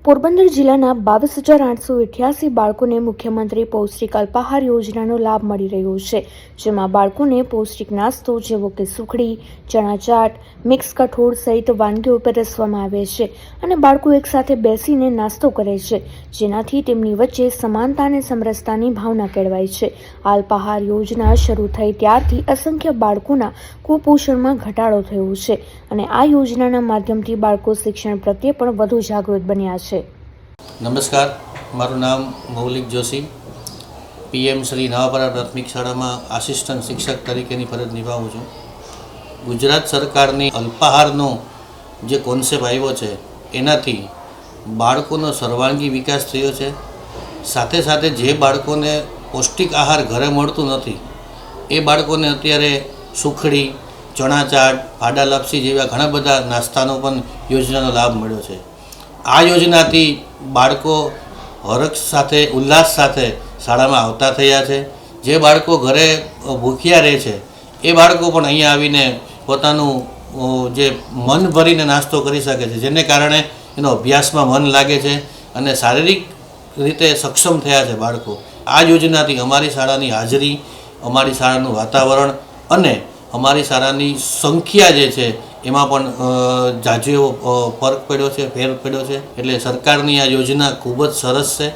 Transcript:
પોરબંદર જિલ્લાના 22,888 બાળકોને મુખ્યમંત્રી પૌષ્ટિક અલ્પાહાર યોજનાનો લાભ મળી રહ્યો છે, જેમાં બાળકોને પૌષ્ટિક નાસ્તો જેવો કે સુખડી, ચણા ચાટ, મિક્સ કઠોળ સહિત વાનગીઓ પીરસવામાં આવે છે અને બાળકો એકસાથે બેસીને નાસ્તો કરે છે, જેનાથી તેમની વચ્ચે સમાનતા અને સમરસતાની ભાવના કેળવાય છે. આ અલ્પાહાર યોજના શરૂ થઈ ત્યારથી અસંખ્ય બાળકોના કુપોષણમાં ઘટાડો થયો છે અને આ યોજનાના માધ્યમથી બાળકો શિક્ષણ પ્રત્યે પણ વધુ જાગૃત બન્યા છે. નમસ્કાર, મારું નામ મૌલિક જોશી, PM શ્રી નવાપરા પ્રાથમિક શાળામાં આસિસ્ટન્ટ શિક્ષક તરીકેની ફરજ નિભાવું છું. ગુજરાત સરકારની અલ્પાહારનો જે કોન્સેપ્ટ આવ્યો છે એનાથી બાળકોનો સર્વાંગી વિકાસ થયો છે. સાથે સાથે જે બાળકોને પૌષ્ટિક આહાર ઘરે મળતું નથી એ બાળકોને અત્યારે સુખડી, ચણા ચાટ, ફાડા લાપસી જેવા ઘણા બધા નાસ્તાનો પણ યોજનાનો લાભ મળ્યો છે. આ યોજનાથી બાળકો હરખ સાથે, ઉલ્લાસ સાથે શાળામાં આવતા થયા છે. જે બાળકો ઘરે ભૂખ્યા રહે છે એ બાળકો પણ અહીંયા આવીને પોતાનું જે મન ભરીને નાસ્તો કરી શકે છે, જેને કારણે એનો અભ્યાસમાં મન લાગે છે અને શારીરિક રીતે સક્ષમ થયા છે બાળકો. આ યોજનાથી અમારી શાળાની હાજરી, અમારી શાળાનું વાતાવરણ અને અમારી શાળાની સંખ્યા જે છે એમાં પણ ઝાઝો એવો ફરક પડ્યો છે, ફેર પડ્યો છે. એટલે સરકારની આ યોજના ખૂબ જ સરસ છે.